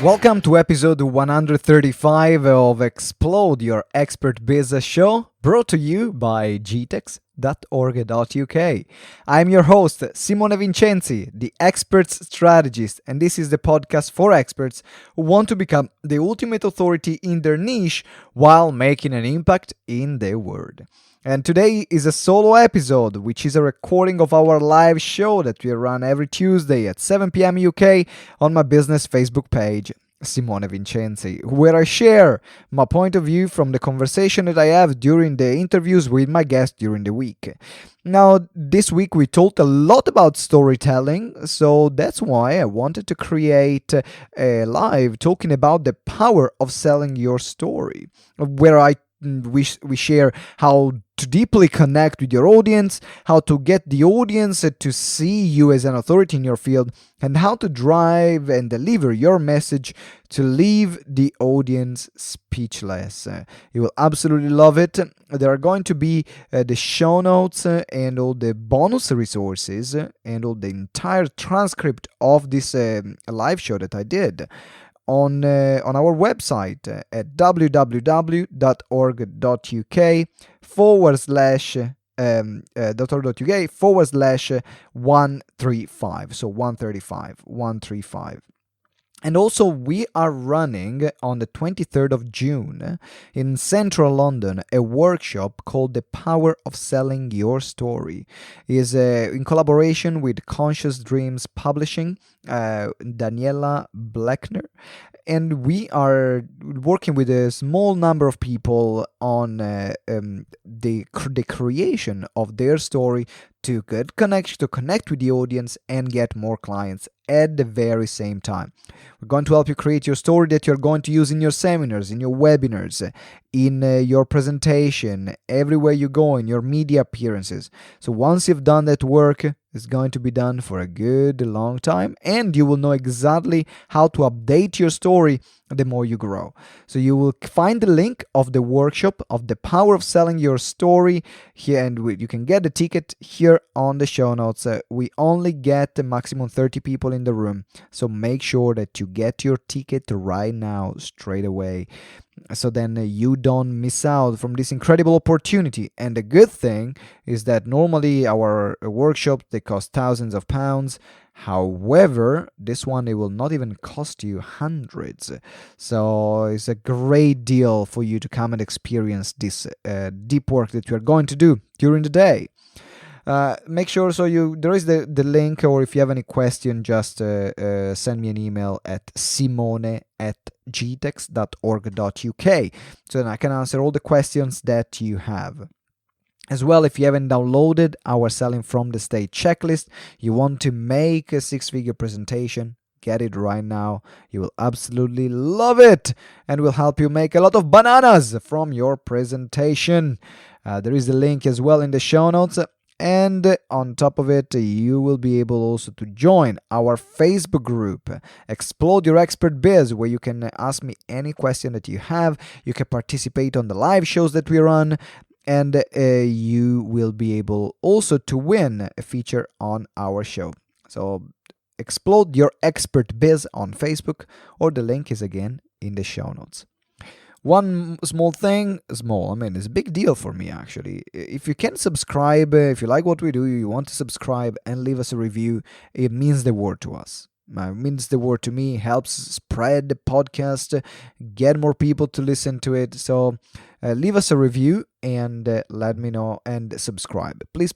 Welcome to episode 135 of Explode Your Expert Business Show, brought to you by GTeX.org.uk. I'm your host, Simone Vincenzi, the Experts Strategist, and this is the podcast for experts who want to become the ultimate authority in their niche while making an impact in their world. And today is a solo episode, which is a recording of our live show that we run every Tuesday at 7 p.m. UK on my business Facebook page, Simone Vincenzi, where I share my point of view from the conversation that I have during the interviews with my guests during the week. Now, this week we talked a lot about storytelling, so that's why I wanted to create a live talking about the power of selling your story, where we share how to deeply connect with your audience, how to get the audience to see you as an authority in your field, and how to drive and deliver your message to leave the audience speechless. You will absolutely love it. There are going to be the show notes and all the bonus resources and all the entire transcript of this live show that I did on our website at www.org.uk/135, so 135. And also, we are running on the 23rd of June in central London a workshop called The Power of Selling Your Story. It is in collaboration with Conscious Dreams Publishing, Daniela Bleckner. And we are working with a small number of people on the creation of their story to get connection, to connect with the audience and get more clients at the very same time. We're going to help you create your story that you're going to use in your seminars, in your webinars, in your presentation, everywhere you go, in your media appearances. So once you've done that work, it's going to be done for a good long time, and you will know exactly how to update your story the more you grow. So you will find the link of the workshop of the power of selling your story here, and you can get the ticket here on the show notes. We only get the maximum 30 people in the room, so make sure that you get your ticket right now, straight away, so then you don't miss out from this incredible opportunity. And the good thing is that normally our workshops, they cost thousands of pounds. However, this one, it will not even cost you hundreds. So it's a great deal for you to come and experience this deep work that we are going to do during the day. Make sure there is the link, or if you have any question, just send me an email at simone@gtex.org.uk, so then I can answer all the questions that you have. As well, if you haven't downloaded our Selling from the Stage checklist, you want to make a six-figure presentation, get it right now. You will absolutely love it, and will help you make a lot of bananas from your presentation. There is a link as well in the show notes. And on top of it, you will be able also to join our Facebook group, Explode Your Expert Biz, where you can ask me any question that you have. You can participate on the live shows that we run, and you will be able also to win a feature on our show. So Explode Your Expert Biz on Facebook, or the link is again in the show notes. One small thing, it's a big deal for me actually. If you can subscribe, if you like what we do, you want to subscribe and leave us a review, it means the world to us. It means the word to me, helps spread the podcast, get more people to listen to it. So leave us a review and let me know, and subscribe. Please,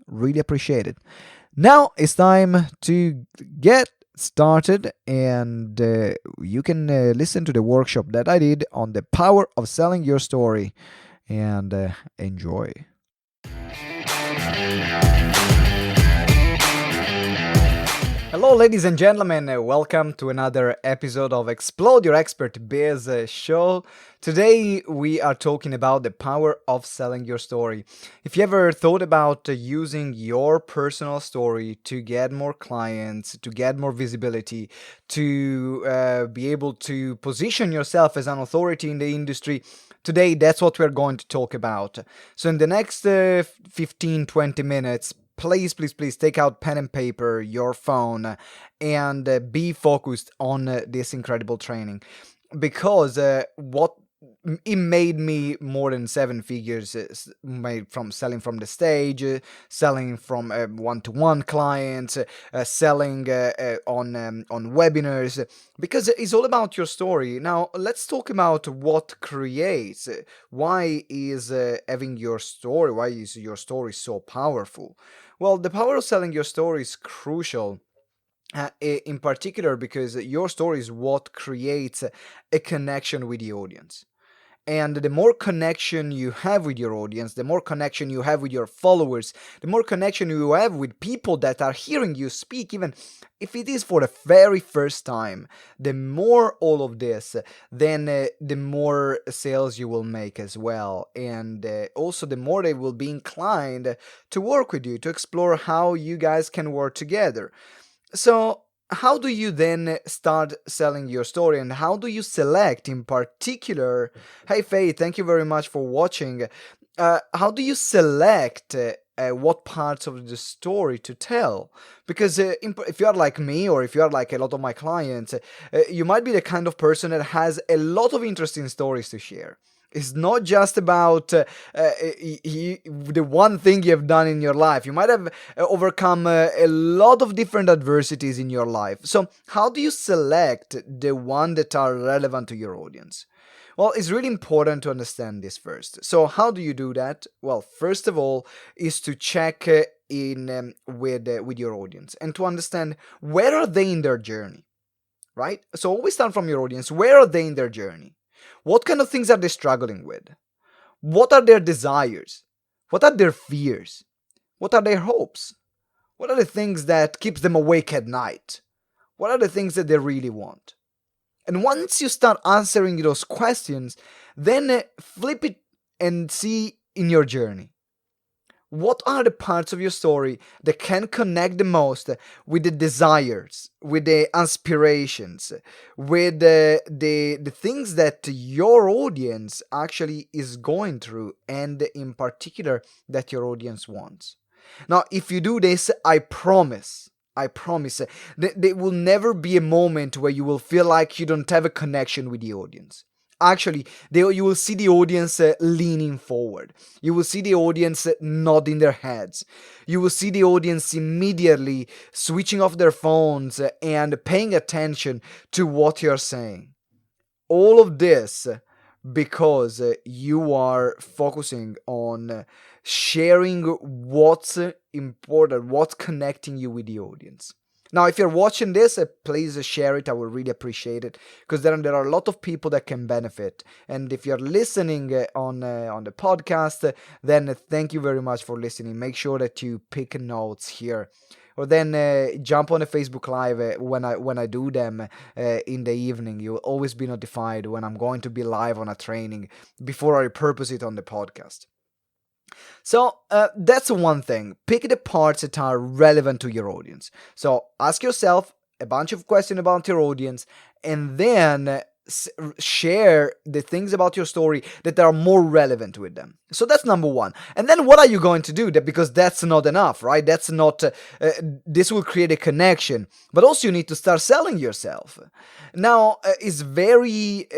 really appreciate it. Now it's time to get started, and you can listen to the workshop that I did on the power of selling your story, and enjoy. Hello, ladies and gentlemen. Welcome to another episode of Explode Your Expert Biz show. Today, we are talking about the power of selling your story. If you ever thought about using your personal story to get more clients, to get more visibility, to be able to position yourself as an authority in the industry, today, that's what we're going to talk about. So in the next 15-20 minutes, please, please, please take out pen and paper, your phone, and be focused on this incredible training, because what it made me more than 7 figures made from selling from the stage, selling from one-to-one clients, selling on webinars, because it's all about your story. Now let's talk about what creates. Why is having your story? Why is your story so powerful? Well, the power of selling your story is crucial. In particular, because your story is what creates a connection with the audience. And the more connection you have with your audience, the more connection you have with your followers, the more connection you have with people that are hearing you speak, even if it is for the very first time, the more all of this, then the more sales you will make as well. And also the more they will be inclined to work with you, to explore how you guys can work together. So, how do you then start selling your story, and how do you select in particular? Hey Faye, thank you very much for watching. How do you select what parts of the story to tell? Because if you are like me, or if you are like a lot of my clients, you might be the kind of person that has a lot of interesting stories to share. It's not just about the one thing you have done in your life. You might have overcome a lot of different adversities in your life. So how do you select the one that are relevant to your audience? Well, it's really important to understand this first. So how do you do that? Well, first of all, is to check in with your audience, and to understand where are they in their journey, right? So always start from your audience. Where are they in their journey? What kind of things are they struggling with? What are their desires? What are their fears? What are their hopes? What are the things that keeps them awake at night? What are the things that they really want? And once you start answering those questions, then flip it and see in your journey. What are the parts of your story that can connect the most with the desires, with the aspirations, with the things that your audience actually is going through, and in particular that your audience wants? Now, if you do this, I promise that there will never be a moment where you will feel like you don't have a connection with the audience. Actually, you will see the audience leaning forward. You will see the audience nodding their heads. You will see the audience immediately switching off their phones and paying attention to what you're saying. All of this because you are focusing on sharing what's important, what's connecting you with the audience. Now, if you're watching this, please share it. I would really appreciate it, because there are a lot of people that can benefit. And if you're listening on the podcast, then thank you very much for listening. Make sure that you pick notes here, or then jump on a Facebook Live when I do them in the evening. You'll always be notified when I'm going to be live on a training before I repurpose it on the podcast. So that's one thing. Pick the parts that are relevant to your audience. So ask yourself a bunch of questions about your audience, and then share the things about your story that are more relevant with them. So that's number one. And then what are you going to do? Because that's not enough, right? That's not, this will create a connection, but also you need to start selling yourself. Now, it's very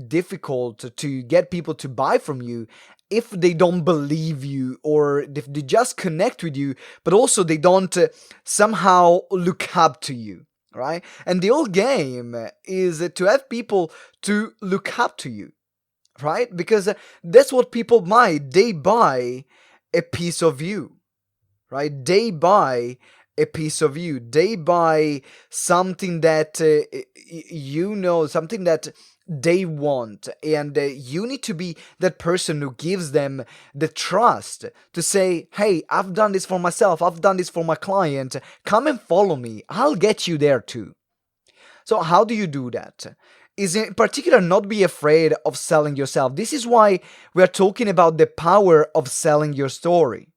difficult to get people to buy from you if they don't believe you, or if they just connect with you, but also they don't somehow look up to you, right? And the whole game is to have people to look up to you, right? Because that's what people buy. They buy a piece of you, right? They buy a piece of you. They buy something that something that they want, and you need to be that person who gives them the trust to say, hey, I've done this for myself, I've done this for my client, come and follow me, I'll get you there too. So how do you do that? Is in particular not be afraid of selling yourself. This is why we are talking about the power of selling your story,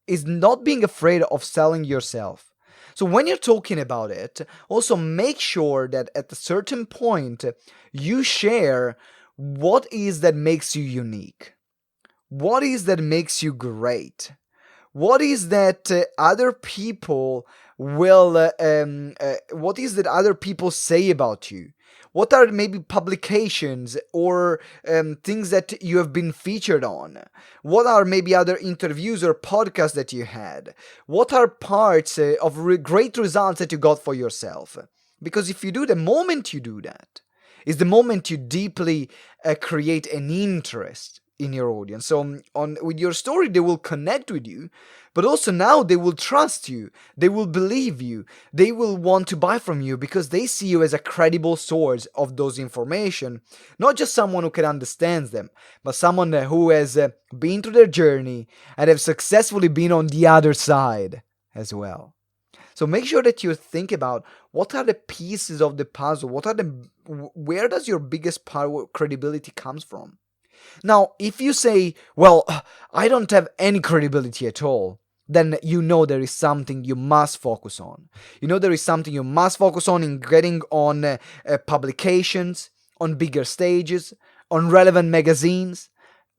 is not being afraid of selling yourself. So when you're talking about it, also make sure that at a certain point you share what is that makes you unique. What is that makes you great? What is that other people will what is that other people say about you? What are maybe publications or things that you have been featured on? What are maybe other interviews or podcasts that you had? What are parts of great results that you got for yourself? Because if you do, the moment you do that, is the moment you deeply create an interest in your audience. So on with your story, they will connect with you, but also now they will trust you, they will believe you, they will want to buy from you because they see you as a credible source of those information, not just someone who can understand them, but someone who has been through their journey and have successfully been on the other side as well. So make sure that you think about what are the pieces of the puzzle, where does your biggest power credibility comes from? Now, if you say, well, I don't have any credibility at all, then you know there is something you must focus on. You know there is something you must focus on in getting on publications, on bigger stages, on relevant magazines,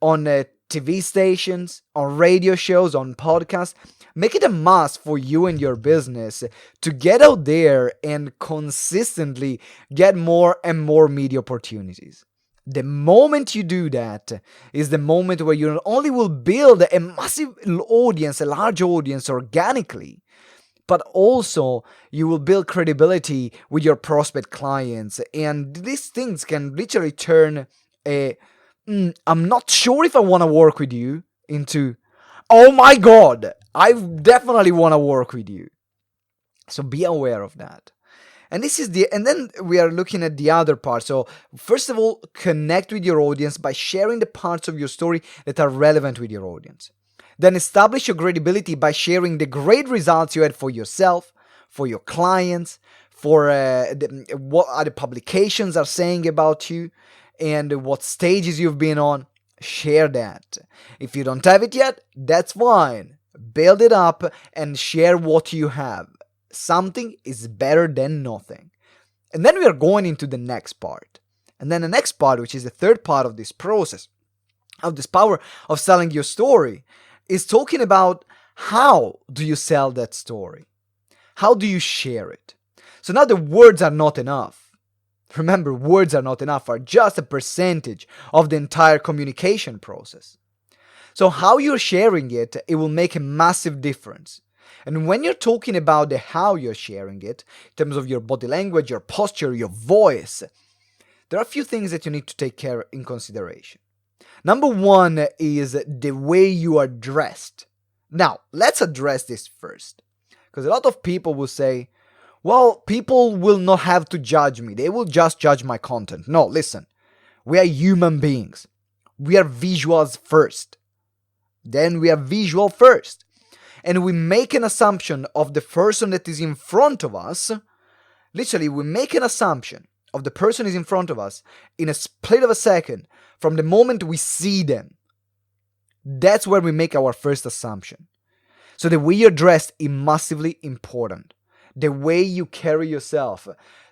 on TV stations, on radio shows, on podcasts. Make it a must for you and your business to get out there and consistently get more and more media opportunities. The moment you do that is the moment where you not only will build a massive audience, a large audience organically, but also you will build credibility with your prospect clients. And these things can literally turn I'm not sure if I want to work with you into, oh my God, I definitely want to work with you. So be aware of that. And then we are looking at the other part. So first of all, connect with your audience by sharing the parts of your story that are relevant with your audience. Then establish your credibility by sharing the great results you had for yourself, for your clients, for what other publications are saying about you, and what stages you've been on. Share that. If you don't have it yet, that's fine. Build it up and share what you have. Something is better than nothing. And then we are going into the next part. And then the next part, which is the third part of this process, of this power of selling your story, is talking about how do you sell that story? How do you share it? So now the words are not enough. Remember, words are not enough, are just a percentage of the entire communication process. So how you're sharing it, it will make a massive difference. And when you're talking about the how you're sharing it, in terms of your body language, your posture, your voice, there are a few things that you need to take care in consideration. Number one is the way you are dressed. Now, let's address this first. Because a lot of people will say, well, people will not have to judge me. They will just judge my content. No, listen. We are human beings. We are visuals first. Then we are visual first. And we make an assumption of the person that is in front of us. Literally, we make an assumption of the person is in front of us in a split of a second from the moment we see them. That's where we make our first assumption. So the way you're dressed is massively important. The way you carry yourself.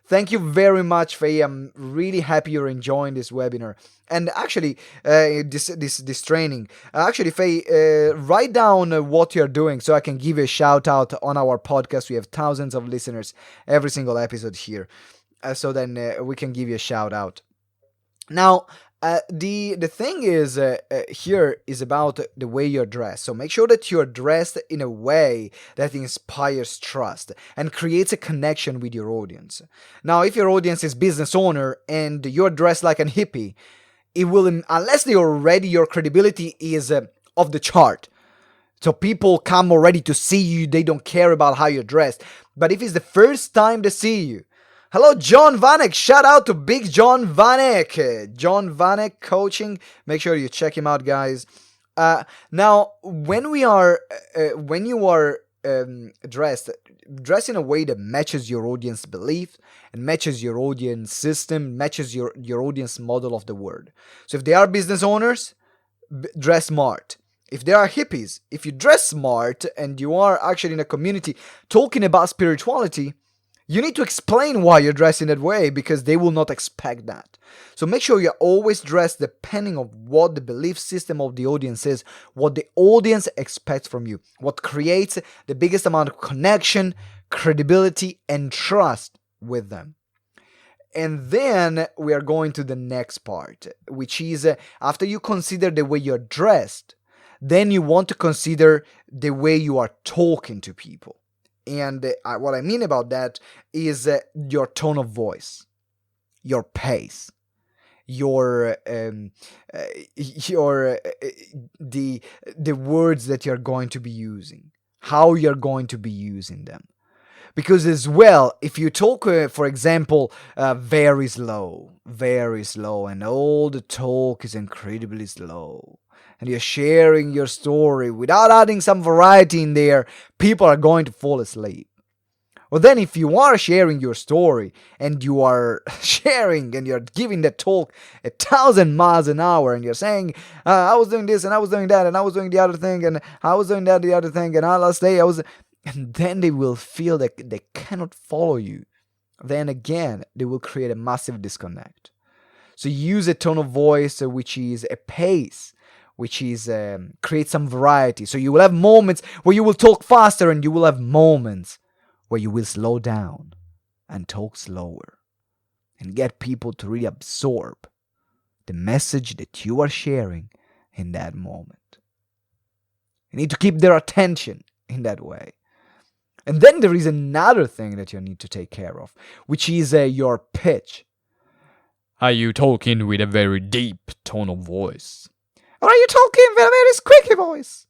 Thank you very much, Faye. I'm really happy you're enjoying this webinar. And actually, this training. Actually, Faye, write down what you're doing so I can give you a shout out on our podcast. We have thousands of listeners every single episode here. So then we can give you a shout out. Now, the thing is here is about the way you're dressed. So make sure that you're dressed in a way that inspires trust and creates a connection with your audience. Now, if your audience is business owner and you're dressed like a hippie, it will, unless they already, your credibility is off the chart. So people come already to see you, they don't care about how you're dressed. But if it's the first time they see you, hello, John Vanek. Shout out to Big John Vanek. John Vanek Coaching. Make sure you check him out, guys. Now, when you are dressed in a way that matches your audience belief and matches your audience system, matches your audience model of the word. So if they are business owners, dress smart. If they are hippies, if you dress smart and you are actually in a community talking about spirituality, You need to explain why you're dressed in that way because they will not expect that. So make sure you're always dressed depending on what the belief system of the audience is, what the audience expects from you, what creates the biggest amount of connection, credibility, and trust with them. And then we are going to the next part, which is after you consider the way you're dressed, then you want to consider the way you are talking to people. And what I mean about that is your tone of voice, your pace, the words that you're going to be using, how you're going to be using them. Because as well, if you talk, for example, very slow, and all the talk is incredibly slow, and you're sharing your story without adding some variety in there, people are going to fall asleep. Well, then if you are sharing your story and you are sharing and you're giving that talk 1,000 miles an hour and you're saying, I was doing this and I was doing that and I was doing the other thing and I was doing that, the other thing, and last day I was... And then they will feel that they cannot follow you. Then again, they will create a massive disconnect. So use a tone of voice which is a pace, which is create some variety. So you will have moments where you will talk faster and you will have moments where you will slow down and talk slower and get people to really absorb the message that you are sharing in that moment. You need to keep their attention in that way. And then there is another thing that you need to take care of, which is your pitch. Are you talking with a very deep tone of voice? Or are you talking with a very squeaky voice?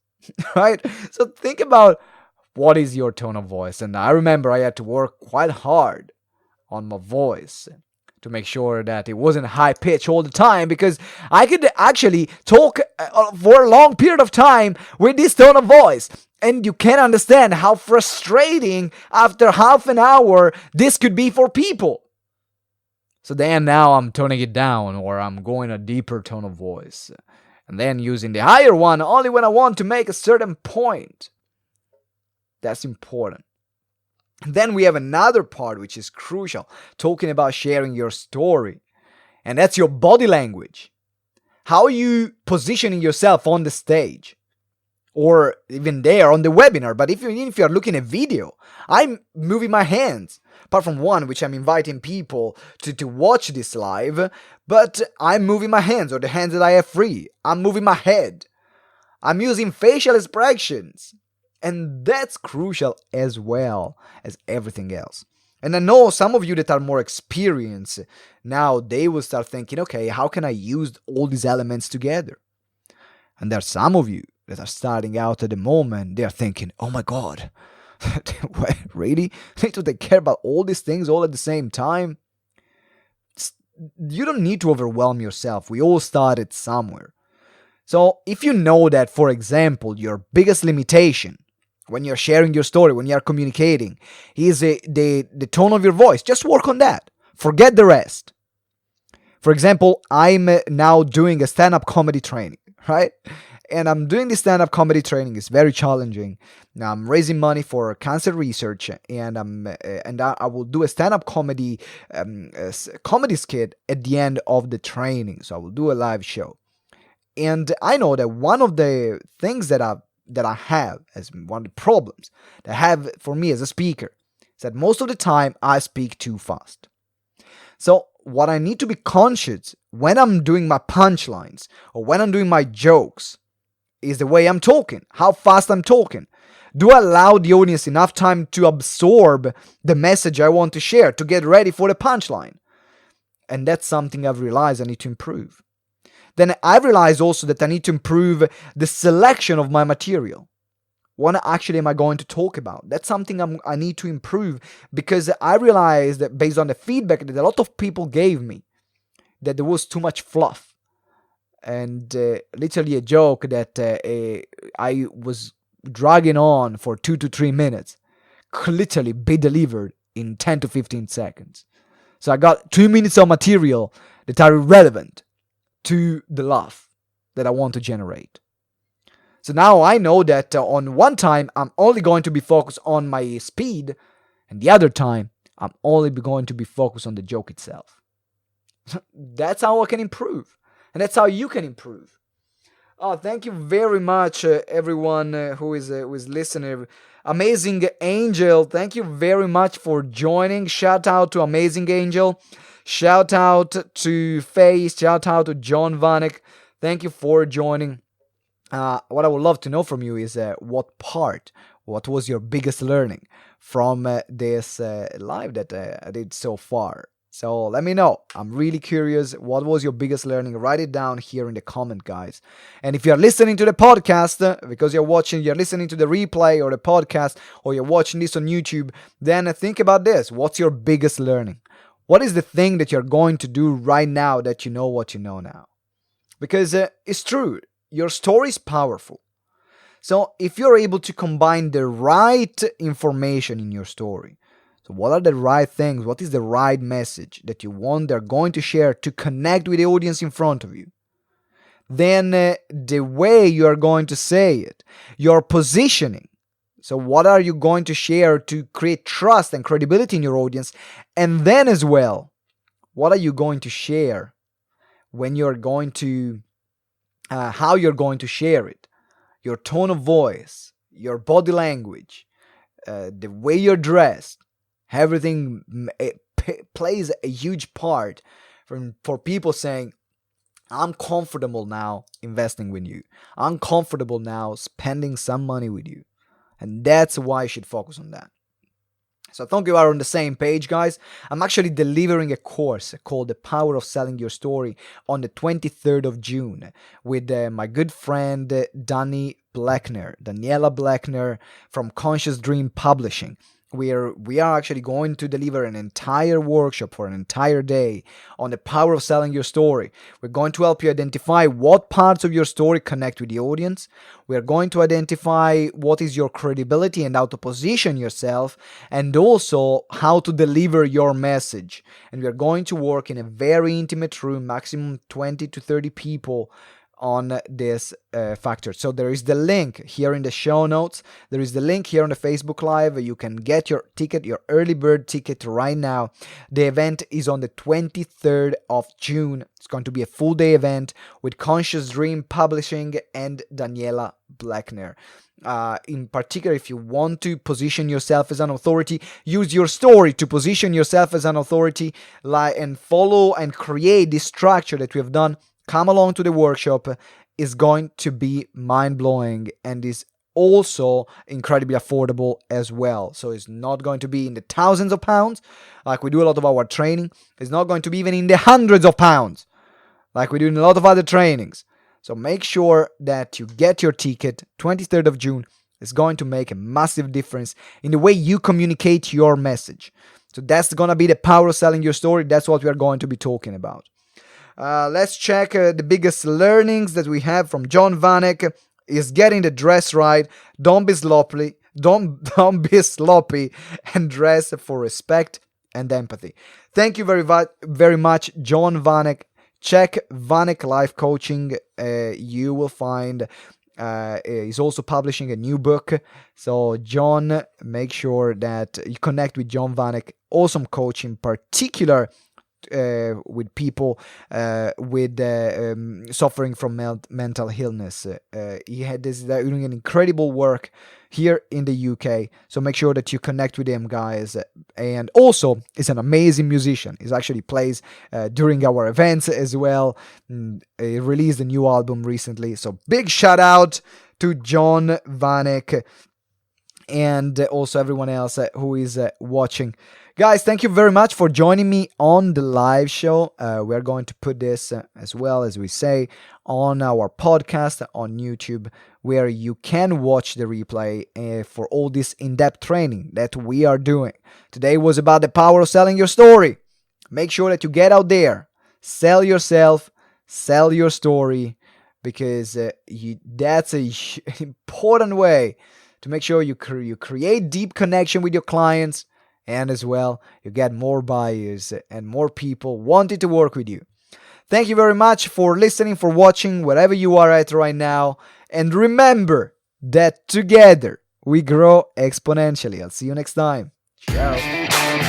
Right? So think about what is your tone of voice. And I remember I had to work quite hard on my voice to make sure that it wasn't high pitch all the time, because I could actually talk for a long period of time with this tone of voice. And you can understand how frustrating after half an hour this could be for people. So then now I'm toning it down, or I'm going a deeper tone of voice. And then using the higher one only when I want to make a certain point. That's important. And then we have another part which is crucial, talking about sharing your story. And that's your body language. How are you positioning yourself on the stage? Or even there on the webinar. But if you're looking at video, I'm moving my hands. Apart from one, which I'm inviting people to watch this live. But I'm moving my hands, or the hands that I have free. I'm moving my head. I'm using facial expressions. And that's crucial as well as everything else. And I know some of you that are more experienced, now they will start thinking, okay, how can I use all these elements together? And there are some of you that are starting out at the moment, they're thinking, oh my God, really? I need to take care about all these things all at the same time? You don't need to overwhelm yourself. We all started somewhere. So if you know that, for example, your biggest limitation when you're sharing your story, when you're communicating, is the tone of your voice, just work on that. Forget the rest. For example, I'm now doing a stand-up comedy training, right? And I'm doing this stand-up comedy training. It's very challenging. Now I'm raising money for cancer research, and I will do a stand-up comedy skit at the end of the training. So I will do a live show. And I know that one of the things that I have as one of the problems that I have for me as a speaker is that most of the time I speak too fast. So what I need to be conscious when I'm doing my punchlines or when I'm doing my jokes is the way I'm talking, how fast I'm talking. Do I allow the audience enough time to absorb the message I want to share, to get ready for the punchline? And that's something I've realized I need to improve. Then I've realized also that I need to improve the selection of my material. What actually am I going to talk about? That's something I need to improve, because I realized that based on the feedback that a lot of people gave me, that there was too much fluff. And literally a joke that I was dragging on for 2 to 3 minutes could literally be delivered in 10 to 15 seconds. So I got 2 minutes of material that are irrelevant to the laugh that I want to generate. So now I know that on one time I'm only going to be focused on my speed, and the other time I'm only going to be focused on the joke itself. That's how I can improve. And that's how you can improve. Oh, thank you very much, everyone who is listening. Amazing Angel, thank you very much for joining. Shout out to Amazing Angel. Shout out to Faye. Shout out to John Vanek. Thank you for joining. What I would love to know from you is what was your biggest learning from this live that I did so far? So let me know. I'm really curious. What was your biggest learning? Write it down here in the comment, guys. And if you're listening to the podcast, because you're listening to the replay or the podcast, or you're watching this on YouTube, then think about this. What's your biggest learning? What is the thing that you're going to do right now that you know what you know now? Because it's true. Your story is powerful. So if you're able to combine the right information in your story, so what are the right things? What is the right message that you want they're going to share to connect with the audience in front of you? Then the way you are going to say it, your positioning. So what are you going to share to create trust and credibility in your audience? And then as well, what are you going to share when you're going to, how you're going to share it? Your tone of voice, your body language, the way you're dressed. Everything plays a huge part for people saying, I'm comfortable now investing with you. I'm comfortable now spending some money with you. And that's why you should focus on that. So I think you are on the same page, guys. I'm actually delivering a course called The Power of Selling Your Story on the 23rd of June with my good friend Daniela Blackner from Conscious Dream Publishing. We are actually going to deliver an entire workshop for an entire day on the power of selling your story. We're going to help you identify what parts of your story connect with the audience. We're going to identify what is your credibility and how to position yourself, and also how to deliver your message. And we're going to work in a very intimate room, maximum 20 to 30 people on this factor. So there is the link here in the show notes. There is the link here on the Facebook Live. You can get your ticket, your early bird ticket right now. The event is on the 23rd of June. It's going to be a full day event with Conscious Dream Publishing and Daniela Blackner. In particular, if you want to position yourself as an authority, use your story to position yourself as an authority, and follow and create this structure that we have done. Come along to the workshop. Is going to be mind-blowing and is also incredibly affordable as well. So it's not going to be in the thousands of pounds like we do a lot of our training. It's not going to be even in the hundreds of pounds like we do in a lot of other trainings. So make sure that you get your ticket. 23rd of June is going to make a massive difference in the way you communicate your message. So that's going to be the power of selling your story. That's what we are going to be talking about. Let's check the biggest learnings that we have from John Vanek is getting the dress right. Don't be sloppy. Don't be sloppy, and dress for respect and empathy. Thank you very much, John Vanek. Check Vanek Life Coaching. You will find he's also publishing a new book. So John, make sure that you connect with John Vanek. Awesome coach, in particular with people with suffering from mental illness. He had doing an incredible work here in the UK. So make sure that you connect with him, guys. And also, he's an amazing musician. He actually plays during our events as well. He released a new album recently. So big shout out to John Vanek and also everyone else who is watching. Guys, thank you very much for joining me on the live show. We're going to put this as well, as we say, on our podcast on YouTube, where you can watch the replay for all this in-depth training that we are doing. Today was about the power of selling your story. Make sure that you get out there, sell yourself, sell your story, because that's an important way to make sure you create deep connection with your clients. And as well, you get more buyers and more people wanting to work with you. Thank you very much for listening, for watching, wherever you are at right now. And remember that together we grow exponentially. I'll see you next time. Ciao.